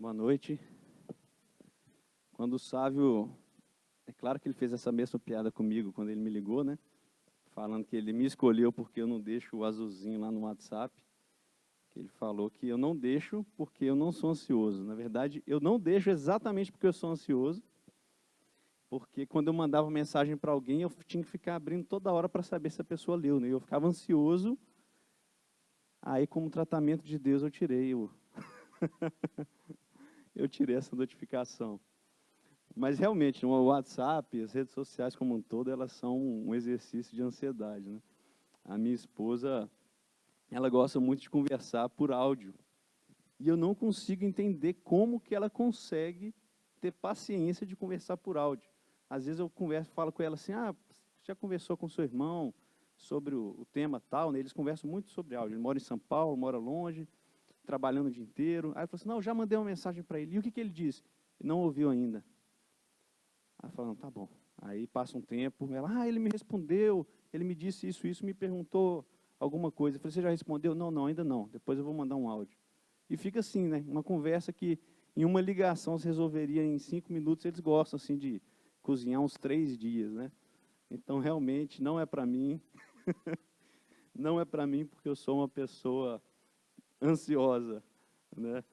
Boa noite. Quando o Sávio, é claro que ele fez essa mesma piada comigo quando ele me ligou, né? Falando que ele me escolheu porque eu não deixo o azulzinho lá no WhatsApp. Que ele falou que eu não deixo porque eu não sou ansioso. Na verdade, eu não deixo exatamente porque eu sou ansioso. Porque quando eu mandava mensagem para alguém, eu tinha que ficar abrindo toda hora para saber se a pessoa leu, né? Eu ficava ansioso. Aí, como tratamento de Deus, eu tirei eu tirei essa notificação. Mas realmente, o WhatsApp, as redes sociais como um todo, elas são um exercício de ansiedade, né? A minha esposa, ela gosta muito de conversar por áudio. E eu não consigo entender como que ela consegue ter paciência de conversar por áudio. Às vezes eu falo com ela assim, já conversou com seu irmão sobre o tema tal, né? Eles conversam muito sobre áudio. Ele mora em São Paulo, mora longe, trabalhando o dia inteiro. Aí eu falo assim, não, já mandei uma mensagem para ele. E o que ele disse? Não ouviu ainda. Aí falando, tá bom. Aí passa um tempo, ela, ele me respondeu, ele me disse isso, me perguntou alguma coisa. Eu falei, você já respondeu? Não, ainda não. Depois eu vou mandar um áudio. E fica assim, né? Uma conversa que em uma ligação se resolveria em 5 minutos. Eles gostam assim de cozinhar uns 3 dias, né? Então realmente não é para mim. Não é para mim porque eu sou uma pessoa ansiosa, né?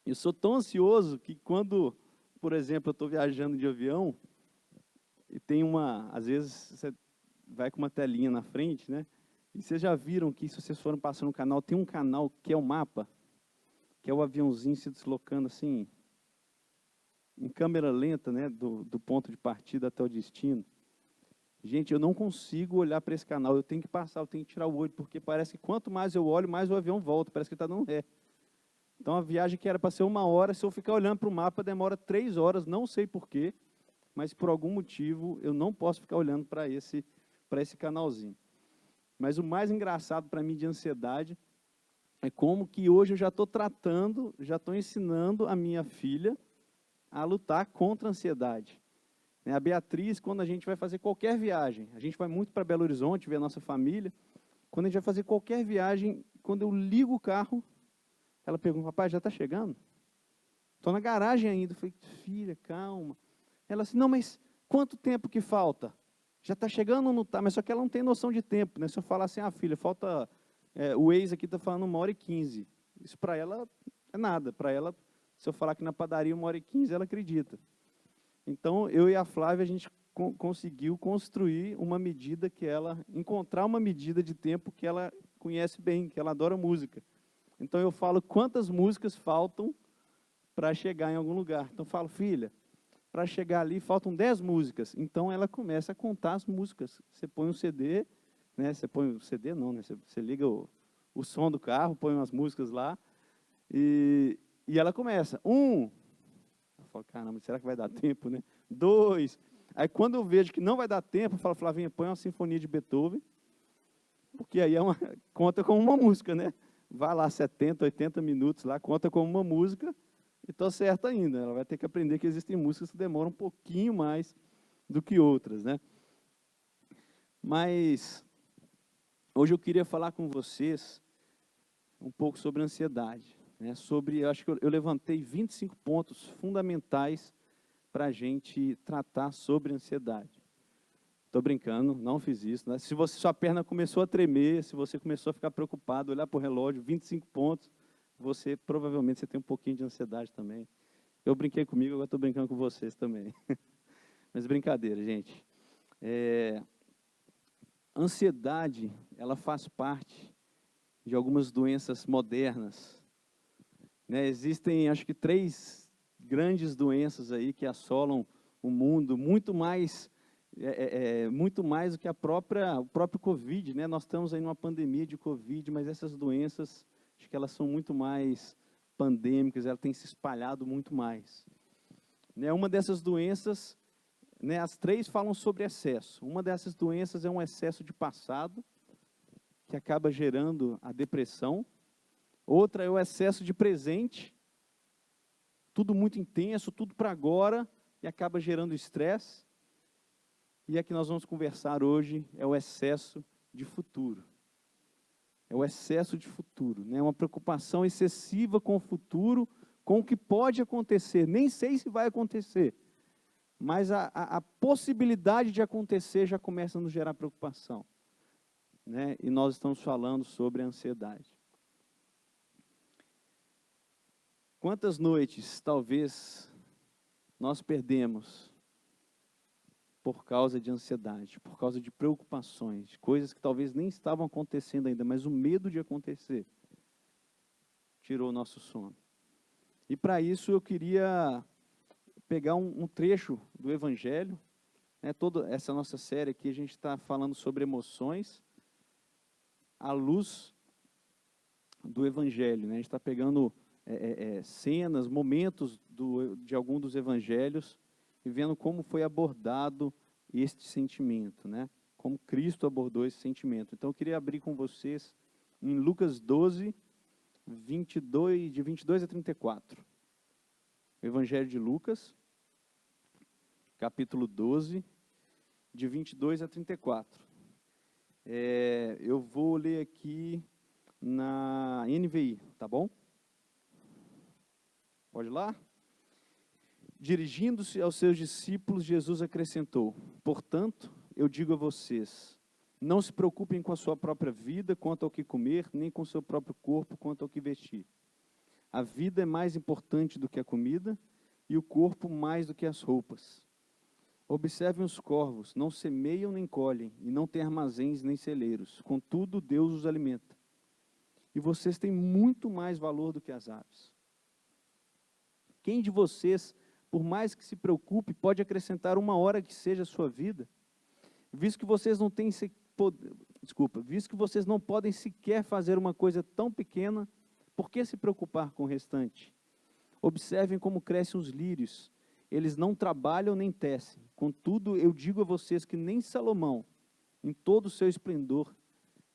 Eu sou tão ansioso que quando, por exemplo, eu estou viajando de avião e tem às vezes você vai com uma telinha na frente, né? E vocês já viram que se vocês forem passando no canal, tem um canal que é o mapa, que é o aviãozinho se deslocando assim, em câmera lenta, né? Do ponto de partida até o destino. Gente, eu não consigo olhar para esse canal, eu tenho que passar, eu tenho que tirar o olho, porque parece que quanto mais eu olho, mais o avião volta, parece que está dando ré. Então, a viagem que era para ser 1 hora, se eu ficar olhando para o mapa, demora 3 horas, não sei porquê, mas por algum motivo eu não posso ficar olhando para esse canalzinho. Mas o mais engraçado para mim de ansiedade é como que hoje eu já estou ensinando a minha filha a lutar contra a ansiedade. A Beatriz, quando a gente vai fazer qualquer viagem, a gente vai muito para Belo Horizonte, ver a nossa família, quando a gente vai fazer qualquer viagem, quando eu ligo o carro, ela pergunta, papai, já está chegando? Estou na garagem ainda. Eu falei, filha, calma. Ela assim, não, mas quanto tempo que falta? Já está chegando ou não está? Mas só que ela não tem noção de tempo, né? Se eu falar assim, filha, falta, o Waze aqui está falando 1h15. Isso para ela é nada. Para ela, se eu falar que na padaria 1h15, ela acredita. Então, eu e a Flávia, a gente conseguiu construir uma medida encontrar uma medida de tempo que ela conhece bem, que ela adora música. Então, eu falo quantas músicas faltam para chegar em algum lugar. Então, eu falo, filha, para chegar ali faltam 10 músicas. Então, ela começa a contar as músicas. Você põe um CD, né? Você põe o CD não, né? Você liga o som do carro, põe umas músicas lá, e ela começa. 1. Eu falo, caramba, será que vai dar tempo, né? 2. Aí, quando eu vejo que não vai dar tempo, eu falo, Flavinha, põe uma sinfonia de Beethoven, porque aí conta como uma música, né? Vai lá 70, 80 minutos lá, conta como uma música, e estou certo ainda. Ela vai ter que aprender que existem músicas que demoram um pouquinho mais do que outras, né? Mas hoje eu queria falar com vocês um pouco sobre ansiedade, né? Acho que eu levantei 25 pontos fundamentais para a gente tratar sobre ansiedade. Estou brincando, não fiz isso, né? Se sua perna começou a tremer, se você começou a ficar preocupado, olhar para o relógio, 25 pontos, provavelmente você tem um pouquinho de ansiedade também. Eu brinquei comigo, agora estou brincando com vocês também. Mas brincadeira, gente. Ansiedade, ela faz parte de algumas doenças modernas, né? Existem, acho que 3 grandes doenças aí que assolam o mundo, muito mais do que o próprio Covid, né? Nós estamos aí numa pandemia de Covid, mas essas doenças, acho que elas são muito mais pandêmicas, elas têm se espalhado muito mais. Né? Uma dessas doenças, né, as 3 falam sobre excesso. Uma dessas doenças é um excesso de passado, que acaba gerando a depressão. Outra é o excesso de presente, tudo muito intenso, tudo para agora, e acaba gerando estresse. E a que nós vamos conversar hoje é o excesso de futuro. É o excesso de futuro, né? Uma preocupação excessiva com o futuro, com o que pode acontecer. Nem sei se vai acontecer, mas a possibilidade de acontecer já começa a nos gerar preocupação, né? E nós estamos falando sobre a ansiedade. Quantas noites, talvez, nós perdemos por causa de ansiedade, por causa de preocupações, de coisas que talvez nem estavam acontecendo ainda, mas o medo de acontecer tirou o nosso sono. E para isso eu queria pegar um trecho do Evangelho, né? Toda essa nossa série aqui a gente está falando sobre emoções à luz do Evangelho, né? A gente está pegando cenas, momentos de algum dos Evangelhos e vendo como foi abordado este sentimento, né? Como Cristo abordou esse sentimento. Então eu queria abrir com vocês em Lucas 12, de 22 a 34. O Evangelho de Lucas, capítulo 12, de 22 a 34. Eu vou ler aqui na NVI, tá bom? Pode ir lá? Dirigindo-se aos seus discípulos, Jesus acrescentou: portanto, eu digo a vocês, não se preocupem com a sua própria vida, quanto ao que comer, nem com o seu próprio corpo, quanto ao que vestir. A vida é mais importante do que a comida, e o corpo mais do que as roupas. Observem os corvos, não semeiam nem colhem, e não têm armazéns nem celeiros, contudo Deus os alimenta. E vocês têm muito mais valor do que as aves. Quem de vocês, por mais que se preocupe, pode acrescentar uma hora que seja a sua vida? Visto que vocês não podem sequer fazer uma coisa tão pequena, por que se preocupar com o restante? Observem como crescem os lírios, eles não trabalham nem tecem. Contudo, eu digo a vocês que nem Salomão, em todo o seu esplendor,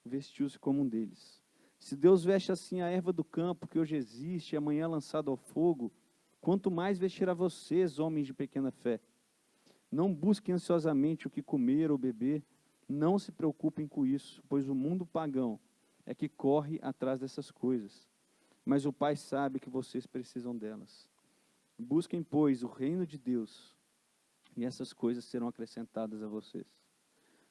vestiu-se como um deles. Se Deus veste assim a erva do campo, que hoje existe, e amanhã lançada ao fogo, quanto mais vestirá vocês, homens de pequena fé. Não busquem ansiosamente o que comer ou beber, não se preocupem com isso, pois o mundo pagão é que corre atrás dessas coisas. Mas o Pai sabe que vocês precisam delas. Busquem, pois, o reino de Deus, e essas coisas serão acrescentadas a vocês.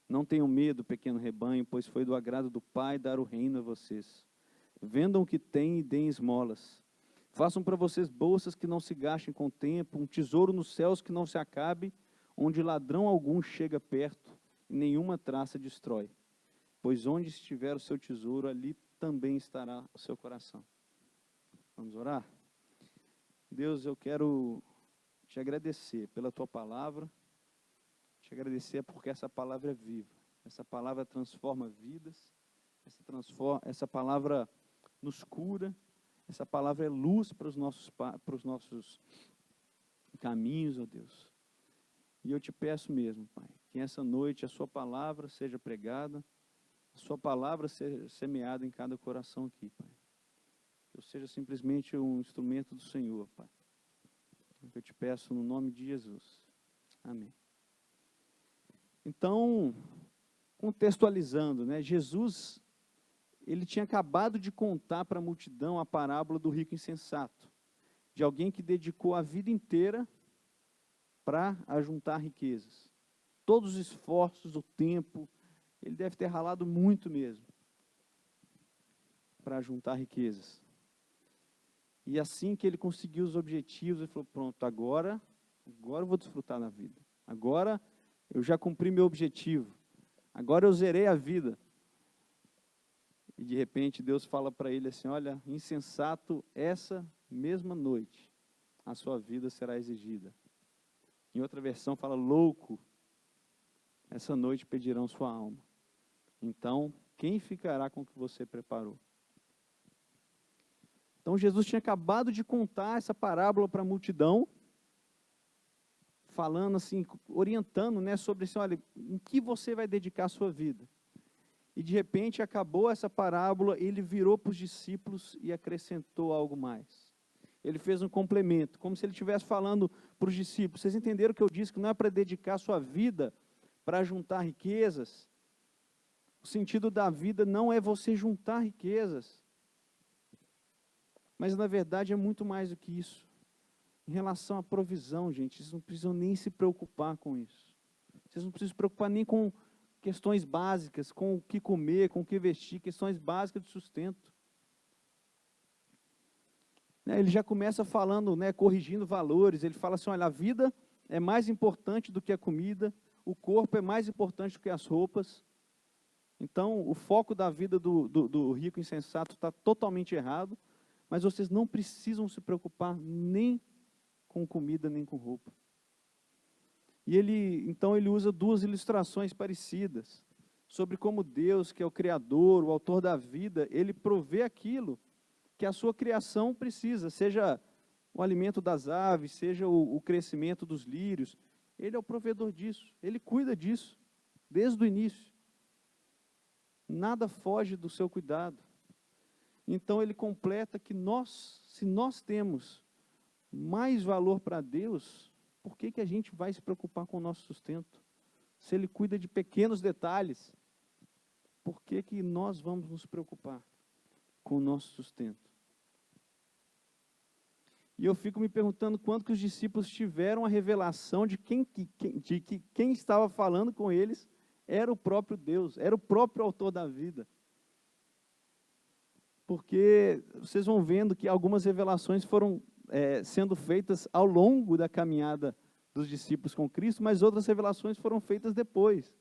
Não tenham medo, pequeno rebanho, pois foi do agrado do Pai dar o reino a vocês. Vendam o que têm e deem esmolas. Façam para vocês bolsas que não se gastem com o tempo, um tesouro nos céus que não se acabe, onde ladrão algum chega perto e nenhuma traça destrói. Pois onde estiver o seu tesouro, ali também estará o seu coração. Vamos orar? Deus, eu quero te agradecer pela tua palavra, te agradecer porque essa palavra é viva, essa palavra transforma vidas, essa palavra nos cura, essa palavra é luz para os nossos caminhos, ó Deus. E eu te peço mesmo, Pai, que essa noite a sua palavra seja pregada, a sua palavra seja semeada em cada coração aqui, Pai. Que eu seja simplesmente um instrumento do Senhor, Pai. Eu te peço no nome de Jesus. Amém. Então, contextualizando, né, Jesus, ele tinha acabado de contar para a multidão a parábola do rico insensato, de alguém que dedicou a vida inteira para ajuntar riquezas. Todos os esforços, o tempo, ele deve ter ralado muito mesmo para juntar riquezas. E assim que ele conseguiu os objetivos, ele falou, pronto, agora eu vou desfrutar da vida. Agora eu já cumpri meu objetivo. Agora eu zerei a vida. E de repente Deus fala para ele assim, olha, insensato, essa mesma noite a sua vida será exigida. Em outra versão fala, louco, essa noite pedirão sua alma. Então, quem ficará com o que você preparou? Então Jesus tinha acabado de contar essa parábola para a multidão, falando assim, orientando, né, sobre assim, olha, em que você vai dedicar a sua vida? E de repente acabou essa parábola, ele virou para os discípulos e acrescentou algo mais. Ele fez um complemento, como se ele estivesse falando para os discípulos, vocês entenderam que eu disse que não é para dedicar a sua vida para juntar riquezas? O sentido da vida não é você juntar riquezas, Mas, na verdade, é muito mais do que isso. Em relação à provisão, gente, vocês não precisam nem se preocupar com isso. Vocês não precisam se preocupar nem com questões básicas, com o que comer, com o que vestir, questões básicas de sustento. Ele já começa falando, corrigindo valores. Ele fala assim, olha, a vida é mais importante do que a comida, o corpo é mais importante do que as roupas. Então, o foco da vida do rico insensato está totalmente errado, mas vocês não precisam se preocupar nem com comida, nem com roupa. E então ele usa duas ilustrações parecidas, sobre como Deus, que é o Criador, o autor da vida, ele provê aquilo que a sua criação precisa, seja o alimento das aves, seja o crescimento dos lírios. Ele é o provedor disso, ele cuida disso, desde o início. Nada foge do seu cuidado. Então ele completa que se nós temos mais valor para Deus, por que a gente vai se preocupar com o nosso sustento? Se ele cuida de pequenos detalhes, por que nós vamos nos preocupar com o nosso sustento? E eu fico me perguntando quando que os discípulos tiveram a revelação de que quem estava falando com eles era o próprio Deus, era o próprio autor da vida. Porque vocês vão vendo que algumas revelações foram sendo feitas ao longo da caminhada dos discípulos com Cristo, mas outras revelações foram feitas depois.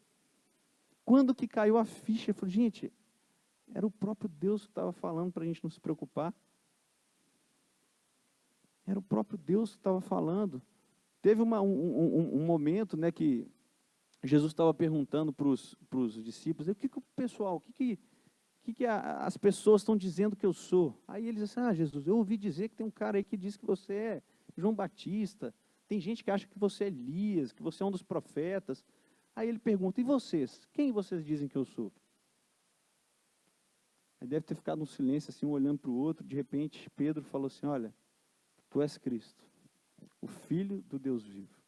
Quando que caiu a ficha, eu falei, gente, era o próprio Deus que estava falando para a gente não se preocupar. Era o próprio Deus que estava falando. Teve um momento, que Jesus estava perguntando para os discípulos, o que o pessoal, o que as pessoas estão dizendo que eu sou? Aí eles disseram, Jesus, eu ouvi dizer que tem um cara aí que diz que você é João Batista, tem gente que acha que você é Elias, que você é um dos profetas. Aí ele pergunta, e vocês? Quem vocês dizem que eu sou? Aí deve ter ficado um silêncio assim, um olhando para o outro, de repente Pedro falou assim, olha, tu és Cristo, o Filho do Deus vivo.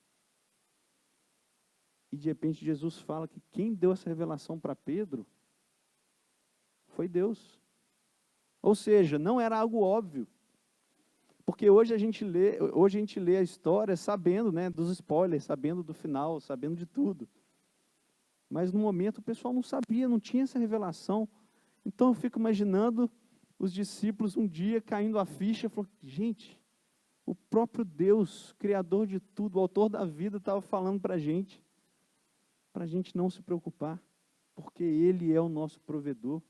E de repente Jesus fala que quem deu essa revelação para Pedro foi Deus. Ou seja, não era algo óbvio. Porque hoje a gente lê a história sabendo, dos spoilers, sabendo do final, sabendo de tudo. Mas no momento o pessoal não sabia, não tinha essa revelação. Então eu fico imaginando os discípulos um dia caindo a ficha, falando, gente, o próprio Deus, Criador de tudo, o autor da vida, estava falando para a gente não se preocupar, porque Ele é o nosso provedor.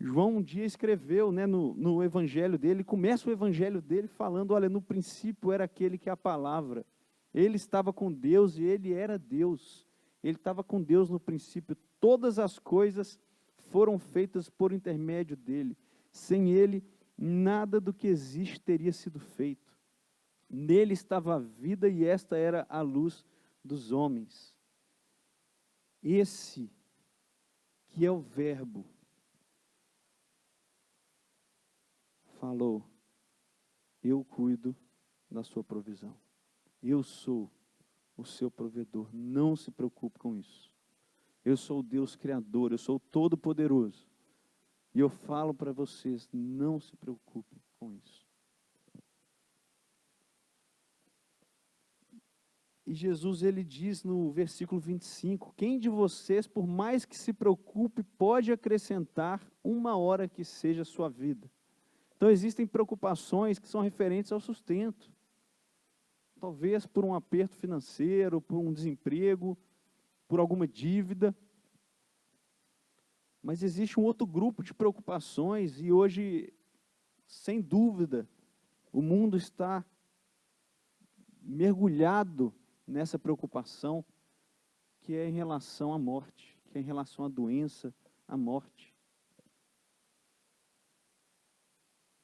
João um dia escreveu, no evangelho dele, começa o evangelho dele falando, olha, no princípio era aquele que é a palavra, ele estava com Deus e ele era Deus, ele estava com Deus no princípio, todas as coisas foram feitas por intermédio dele, sem ele, nada do que existe teria sido feito, nele estava a vida e esta era a luz dos homens, esse que é o verbo, falou, eu cuido da sua provisão, eu sou o seu provedor, não se preocupe com isso, eu sou o Deus Criador, eu sou o Todo-Poderoso, e eu falo para vocês, não se preocupem com isso. E Jesus, ele diz no versículo 25, quem de vocês, por mais que se preocupe, pode acrescentar uma hora que seja a sua vida? Então, existem preocupações que são referentes ao sustento. Talvez por um aperto financeiro, por um desemprego, por alguma dívida. Mas existe um outro grupo de preocupações e hoje, sem dúvida, o mundo está mergulhado nessa preocupação, que é em relação à morte, que é em relação à doença, à morte.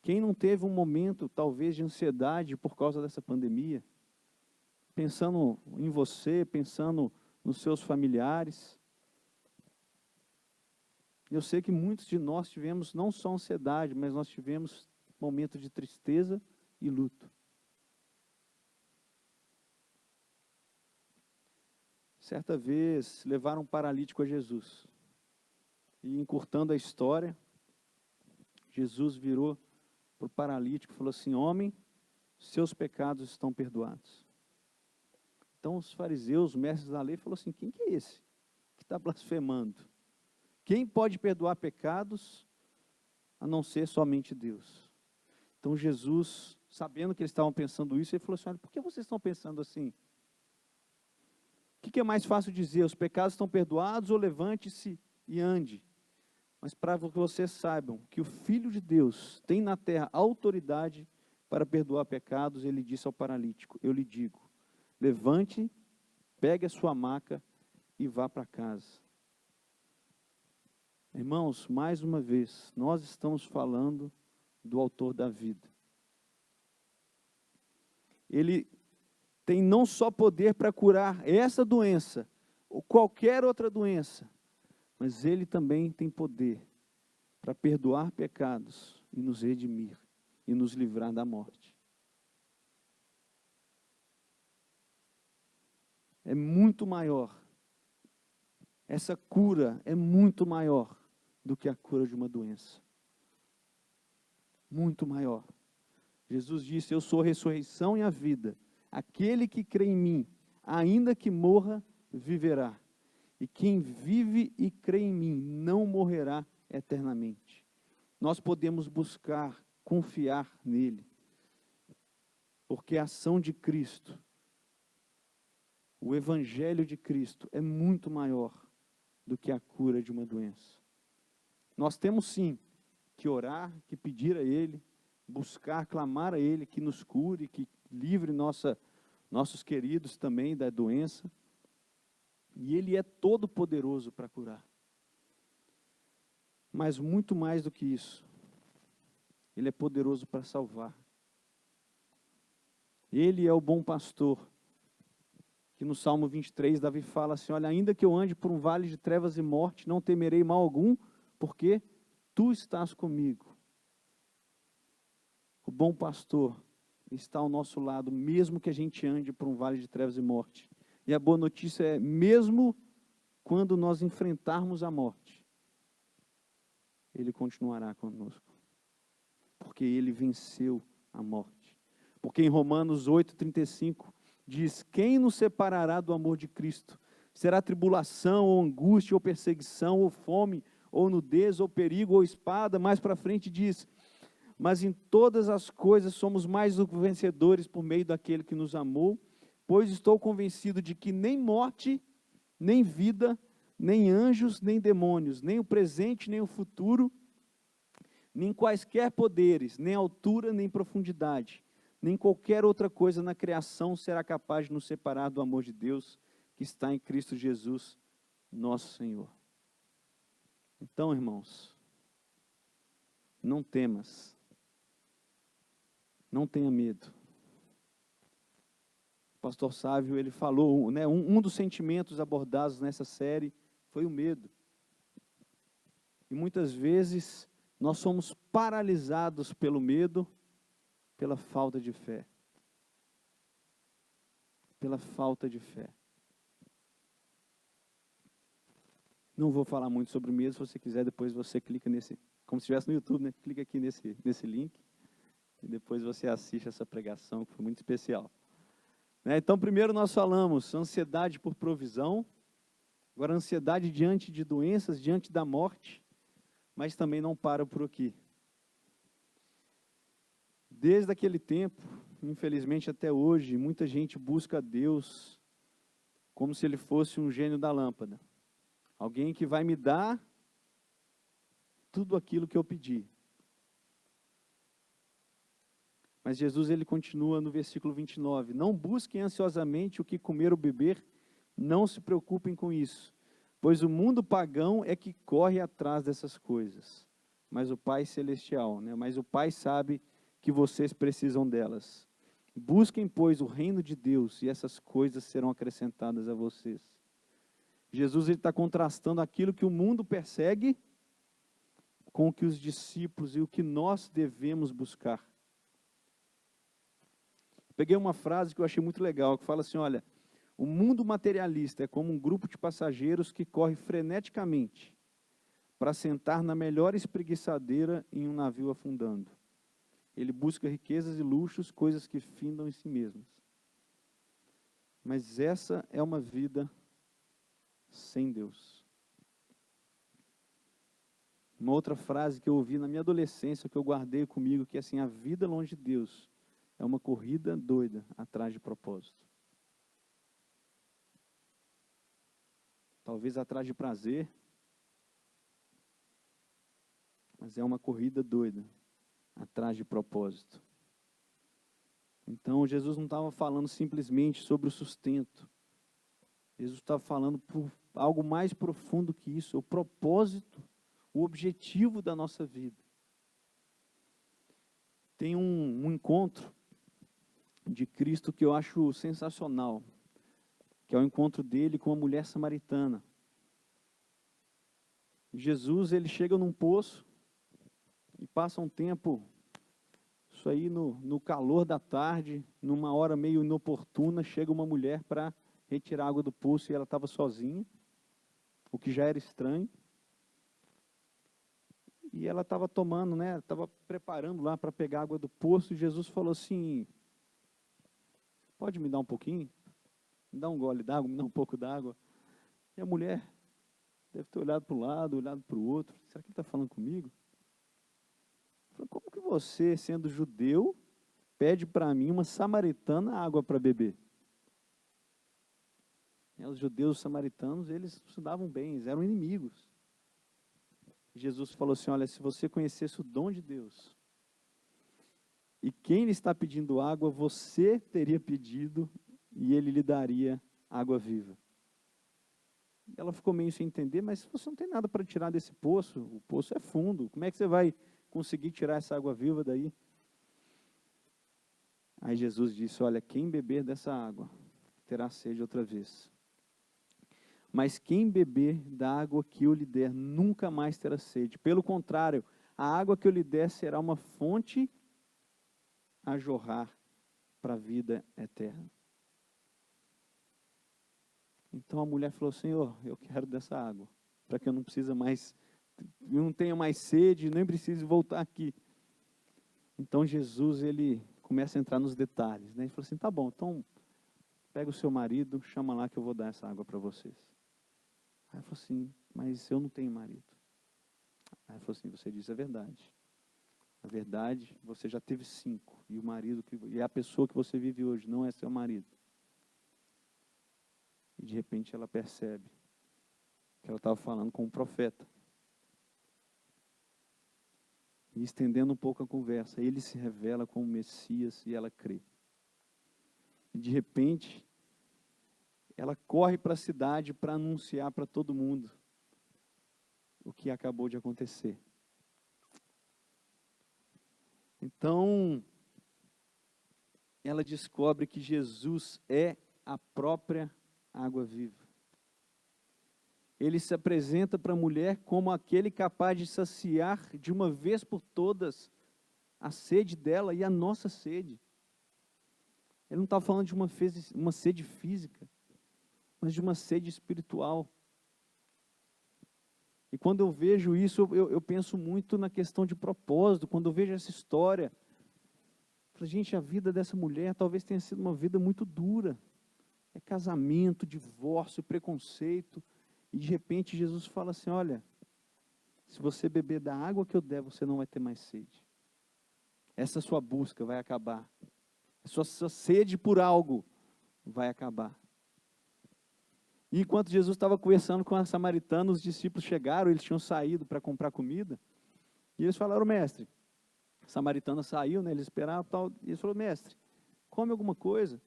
Quem não teve um momento, talvez, de ansiedade por causa dessa pandemia? Pensando em você, pensando nos seus familiares. Eu sei que muitos de nós tivemos não só ansiedade, mas nós tivemos momentos de tristeza e luto. Certa vez, levaram um paralítico a Jesus. E encurtando a história, Jesus virou para o paralítico e falou assim: homem, seus pecados estão perdoados. Então os fariseus, os mestres da lei, falaram assim: quem que é esse que está blasfemando? Quem pode perdoar pecados a não ser somente Deus? Então Jesus, sabendo que eles estavam pensando isso, ele falou assim: olha, por que vocês estão pensando assim? O que é mais fácil dizer? Os pecados estão perdoados, ou levante-se e ande? Mas para que vocês saibam que o Filho de Deus tem na terra autoridade para perdoar pecados, ele disse ao paralítico: eu lhe digo, levante, pegue a sua maca e vá para casa. Irmãos, mais uma vez, nós estamos falando do autor da vida. Ele tem não só poder para curar essa doença, ou qualquer outra doença, mas ele também tem poder para perdoar pecados e nos redimir e nos livrar da morte. É muito maior. Essa cura é muito maior do que a cura de uma doença. Muito maior. Jesus disse: eu sou a ressurreição e a vida. Aquele que crê em mim, ainda que morra, viverá. E quem vive e crê em mim, não morrerá eternamente. Nós podemos buscar, confiar nele. Porque a ação de Cristo, o Evangelho de Cristo, é muito maior do que a cura de uma doença. Nós temos sim que orar, que pedir a Ele, buscar, clamar a Ele que nos cure, que livre nossos queridos também da doença. E Ele é todo poderoso para curar. Mas muito mais do que isso, Ele é poderoso para salvar. Ele é o bom pastor, que no Salmo 23, Davi fala assim: olha, ainda que eu ande por um vale de trevas e morte, não temerei mal algum, porque tu estás comigo. O bom pastor está ao nosso lado, mesmo que a gente ande por um vale de trevas e morte. E a boa notícia é, mesmo quando nós enfrentarmos a morte, Ele continuará conosco. Porque Ele venceu a morte. Porque em Romanos 8,35 diz: quem nos separará do amor de Cristo? Será tribulação, ou angústia, ou perseguição, ou fome, ou nudez, ou perigo, ou espada? Mais para frente diz: mas em todas as coisas somos mais do que vencedores por meio daquele que nos amou, pois estou convencido de que nem morte, nem vida, nem anjos, nem demônios, nem o presente, nem o futuro, nem quaisquer poderes, nem altura, nem profundidade, nem qualquer outra coisa na criação será capaz de nos separar do amor de Deus que está em Cristo Jesus, nosso Senhor. Então, irmãos, não temas, não tenha medo. O pastor Sávio, ele falou, né, um dos sentimentos abordados nessa série foi o medo. E muitas vezes nós somos paralisados pelo medo, pela falta de fé. Pela falta de fé. Não vou falar muito sobre o medo, se você quiser, depois você clica nesse, como se estivesse no YouTube, né? Clica aqui nesse link, e depois você assiste essa pregação, que foi muito especial. Né? Então, primeiro nós falamos ansiedade por provisão, agora ansiedade diante de doenças, diante da morte, mas também não para por aqui. Desde aquele tempo, infelizmente até hoje, muita gente busca a Deus como se Ele fosse um gênio da lâmpada. Alguém que vai me dar tudo aquilo que eu pedi. Mas Jesus, ele continua no versículo 29. Não busquem ansiosamente o que comer ou beber, não se preocupem com isso, pois o mundo pagão é que corre atrás dessas coisas. Mas o Pai Celestial, né? Mas o Pai sabe que vocês precisam delas. Busquem, pois, o reino de Deus, e essas coisas serão acrescentadas a vocês. Jesus está contrastando aquilo que o mundo persegue com o que os discípulos e o que nós devemos buscar. Peguei uma frase que eu achei muito legal, que fala assim, olha, o mundo materialista é como um grupo de passageiros que corre freneticamente, para sentar na melhor espreguiçadeira em um navio afundando. Ele busca riquezas e luxos, coisas que findam em si mesmas. Mas essa é uma vida sem Deus. Uma outra frase que eu ouvi na minha adolescência, que eu guardei comigo, que é assim: a vida longe de Deus é uma corrida doida atrás de propósito. Talvez atrás de prazer, mas é uma corrida doida atrás de propósito. Então, Jesus não estava falando simplesmente sobre o sustento. Jesus estava falando por algo mais profundo que isso, o propósito, o objetivo da nossa vida. Tem um encontro de Cristo que eu acho sensacional, que é o encontro dele com a mulher samaritana. Jesus, ele chega num poço e passa um tempo, isso aí no calor da tarde, numa hora meio inoportuna, chega uma mulher para retirar água do poço e ela estava sozinha, o que já era estranho. E ela estava tomando, né? Estava preparando lá para pegar água do poço, e Jesus falou assim: pode me dar um pouquinho? Me dá um gole d'água, me dá um pouco d'água. E a mulher deve ter olhado para o lado, olhado para o outro. Será que ele está falando comigo? Falei: como que você, sendo judeu, pede para mim, uma samaritana, água para beber? Os judeus, os samaritanos, eles se davam bem, eles eram inimigos. Jesus falou assim: olha, se você conhecesse o dom de Deus, e quem lhe está pedindo água, você teria pedido, e ele lhe daria água viva. Ela ficou meio sem entender: mas você não tem nada para tirar desse poço, o poço é fundo, como é que você vai conseguir tirar essa água viva daí? Aí Jesus disse: olha, quem beber dessa água terá sede outra vez. Mas quem beber da água que eu lhe der nunca mais terá sede. Pelo contrário, a água que eu lhe der será uma fonte a jorrar para a vida eterna. Então a mulher falou: Senhor, eu quero dessa água, para que eu não tenha mais sede, nem precise voltar aqui. Então Jesus, ele começa a entrar nos detalhes, né? Ele falou assim: tá bom, então pega o seu marido, chama lá que eu vou dar essa água para vocês. Aí ele falou assim: mas eu não tenho marido. Aí ele falou assim: você diz a verdade. A verdade, você já teve 5, e o marido e a pessoa que você vive hoje não é seu marido. E de repente ela percebe que ela estava falando com um profeta. E estendendo um pouco a conversa, ele se revela como Messias e ela crê. E de repente, ela corre para a cidade para anunciar para todo mundo o que acabou de acontecer. Então, ela descobre que Jesus é a própria água viva. Ele se apresenta para a mulher como aquele capaz de saciar de uma vez por todas a sede dela e a nossa sede. Ele não está falando de uma sede física, mas de uma sede espiritual. E quando eu vejo isso, eu penso muito na questão de propósito. Quando eu vejo essa história, eu falo: gente, a vida dessa mulher talvez tenha sido uma vida muito dura. É casamento, divórcio, preconceito. E de repente Jesus fala assim: olha, se você beber da água que eu der, você não vai ter mais sede. Essa sua busca vai acabar. A sua sede por algo vai acabar. E enquanto Jesus estava conversando com a samaritana, os discípulos chegaram, eles tinham saído para comprar comida. E eles falaram: mestre, a samaritana saiu, né, eles esperavam tal. E eles falaram: mestre, come alguma coisa.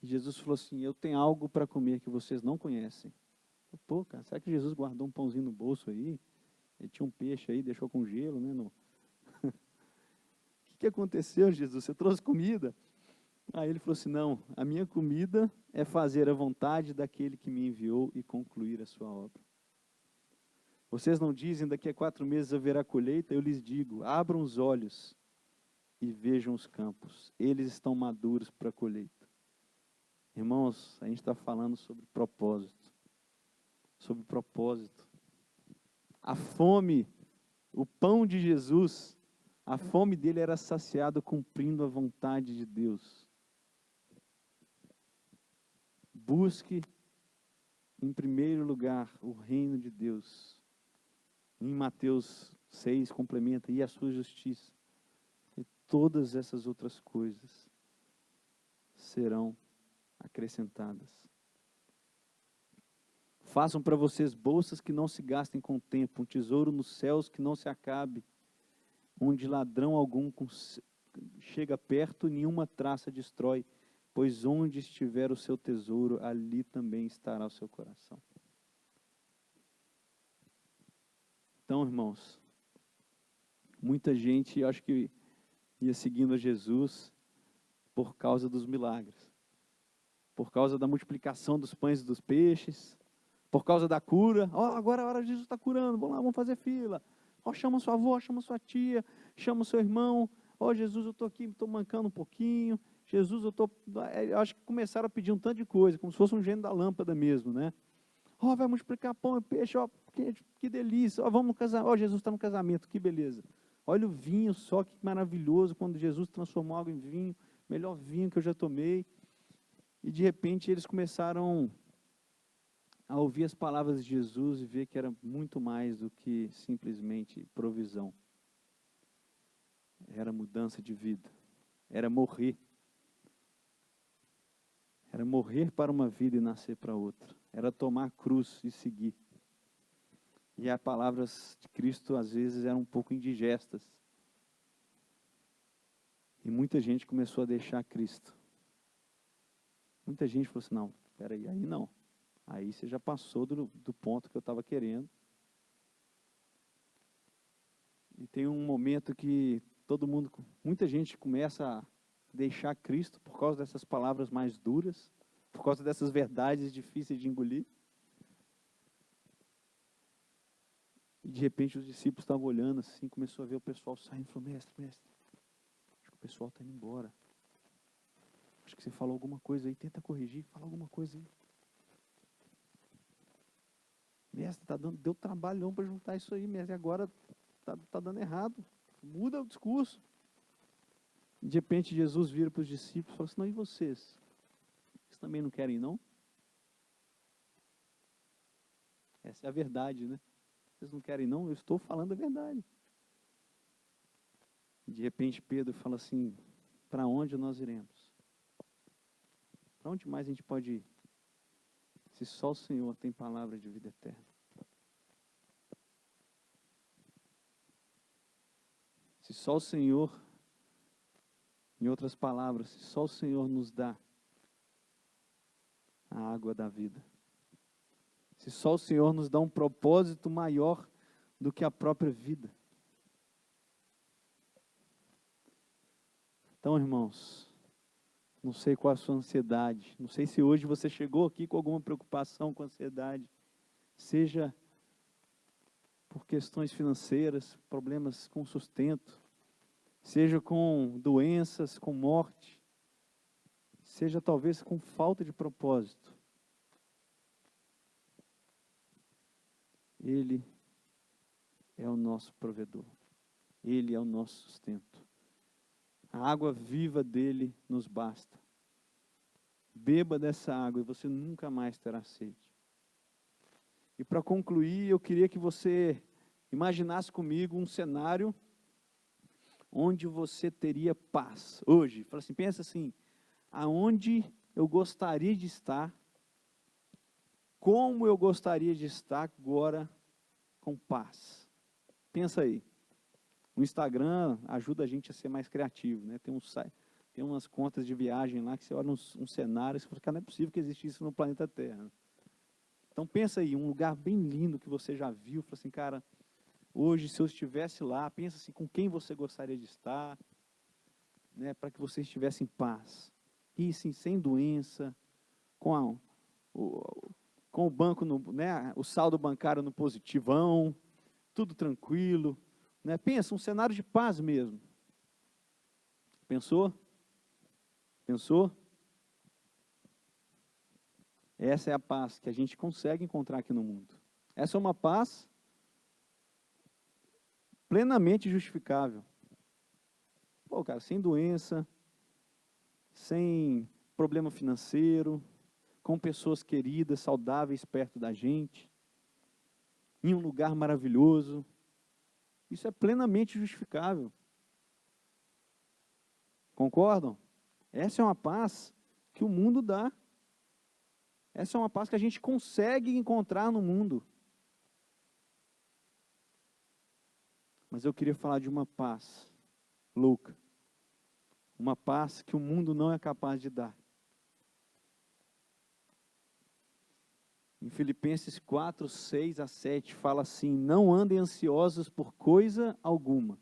E Jesus falou assim: eu tenho algo para comer que vocês não conhecem. Pô, cara, será que Jesus guardou um pãozinho no bolso aí? Ele tinha um peixe aí, deixou com gelo, né? O que aconteceu, Jesus? Você trouxe comida? Aí ele falou assim: não, a minha comida é fazer a vontade daquele que me enviou e concluir a sua obra. Vocês não dizem: daqui a 4 meses haverá colheita? Eu lhes digo: abram os olhos e vejam os campos. Eles estão maduros para a colheita. Irmãos, a gente está falando sobre propósito. Sobre propósito. A fome, o pão de Jesus, a fome dele era saciada cumprindo a vontade de Deus. Busque, em primeiro lugar, o reino de Deus. Em Mateus 6, complementa, e a sua justiça. E todas essas outras coisas serão acrescentadas. Façam para vocês bolsas que não se gastem com o tempo, um tesouro nos céus que não se acabe, onde ladrão algum chega perto, nenhuma traça destrói, pois onde estiver o seu tesouro, ali também estará o seu coração. Então, irmãos, muita gente, acho que ia seguindo a Jesus por causa dos milagres, por causa da multiplicação dos pães e dos peixes, por causa da cura. Agora a hora Jesus está curando, vamos lá, vamos fazer fila. Chama sua avó, chama sua tia, chama seu irmão. Jesus, eu estou aqui, estou mancando um pouquinho. Jesus, eu acho que começaram a pedir um tanto de coisa, como se fosse um gênio da lâmpada mesmo, né? Vai multiplicar pão e peixe, que delícia. Vamos no casamento. Jesus está no casamento, que beleza. Olha o vinho só, que maravilhoso, quando Jesus transformou água em vinho, melhor vinho que eu já tomei. E de repente eles começaram a ouvir as palavras de Jesus e ver que era muito mais do que simplesmente provisão. Era mudança de vida, era morrer. Era morrer para uma vida e nascer para outra. Era tomar a cruz e seguir. E as palavras de Cristo às vezes eram um pouco indigestas. E muita gente começou a deixar Cristo. Muita gente falou assim, não, peraí, aí não. Aí você já passou do ponto que eu estava querendo. E tem um momento que muita gente começa a deixar Cristo por causa dessas palavras mais duras, por causa dessas verdades difíceis de engolir. E de repente os discípulos estavam olhando assim, começou a ver o pessoal saindo, falou, mestre, acho que o pessoal está indo embora. Acho que você falou alguma coisa aí, tenta corrigir, fala alguma coisa aí. Mestre, deu trabalhão para juntar isso aí, mestre, agora está dando errado. Muda o discurso. De repente Jesus vira para os discípulos e fala assim, não, e vocês? Vocês também não querem, não? Essa é a verdade, né? Vocês não querem, não? Eu estou falando a verdade. De repente Pedro fala assim, para onde nós iremos? Para onde mais a gente pode ir? Se só o Senhor tem palavra de vida eterna. Se só o Senhor, em outras palavras, se só o Senhor nos dá a água da vida. Se só o Senhor nos dá um propósito maior do que a própria vida. Então, irmãos, não sei qual a sua ansiedade, não sei se hoje você chegou aqui com alguma preocupação, com ansiedade, seja por questões financeiras, problemas com sustento, seja com doenças, com morte, seja talvez com falta de propósito. Ele é o nosso provedor, Ele é o nosso sustento. A água viva dele nos basta. Beba dessa água e você nunca mais terá sede. E para concluir, eu queria que você imaginasse comigo um cenário onde você teria paz. Hoje, fala assim, pensa assim, aonde eu gostaria de estar, como eu gostaria de estar agora com paz. Pensa aí. O Instagram ajuda a gente a ser mais criativo, né? Tem umas contas de viagem lá que você olha um cenário e você fala, cara, não é possível que exista isso no planeta Terra. Então pensa aí, um lugar bem lindo que você já viu, fala assim, cara, hoje se eu estivesse lá, pensa assim, com quem você gostaria de estar, né, para que você estivesse em paz. E sim, sem doença, com o banco, né, o saldo bancário no positivão, tudo tranquilo. Né? Pensa, um cenário de paz mesmo. Pensou? Pensou? Essa é a paz que a gente consegue encontrar aqui no mundo. Essa é uma paz plenamente justificável. Pô, cara, sem doença, sem problema financeiro, com pessoas queridas, saudáveis perto da gente, em um lugar maravilhoso. Isso é plenamente justificável. Concordam? Essa é uma paz que o mundo dá. Essa é uma paz que a gente consegue encontrar no mundo. Mas eu queria falar de uma paz louca. Uma paz que o mundo não é capaz de dar. Em Filipenses 4, 6 a 7, fala assim: não andem ansiosos por coisa alguma,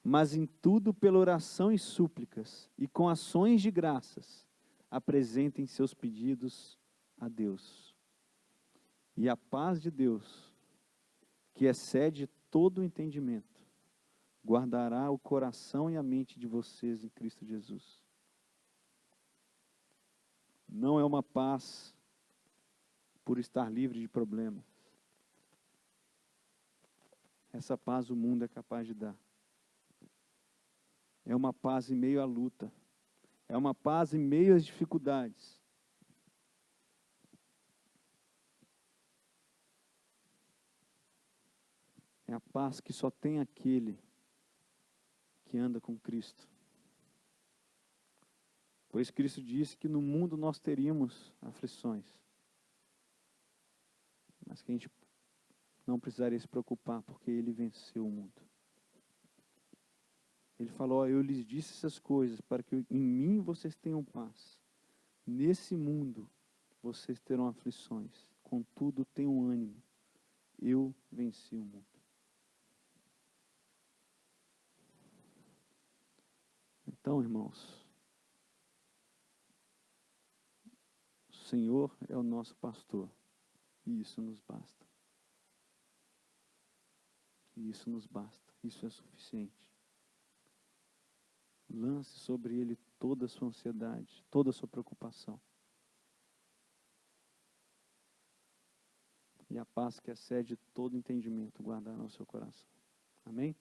mas em tudo pela oração e súplicas, e com ações de graças, apresentem seus pedidos a Deus. E a paz de Deus, que excede todo o entendimento, guardará o coração e a mente de vocês em Cristo Jesus. Não é uma paz por estar livre de problemas. Essa paz o mundo é capaz de dar. É uma paz em meio à luta. É uma paz em meio às dificuldades. É a paz que só tem aquele que anda com Cristo. Pois Cristo disse que no mundo nós teríamos aflições, mas que a gente não precisaria se preocupar, porque Ele venceu o mundo. Ele falou: eu lhes disse essas coisas para que em mim vocês tenham paz. Nesse mundo vocês terão aflições, contudo tenham ânimo. Eu venci o mundo. Então, irmãos, o Senhor é o nosso pastor, e isso nos basta. E isso nos basta, isso é suficiente. Lance sobre Ele toda a sua ansiedade, toda a sua preocupação. E a paz que excede todo entendimento guardará no seu coração. Amém?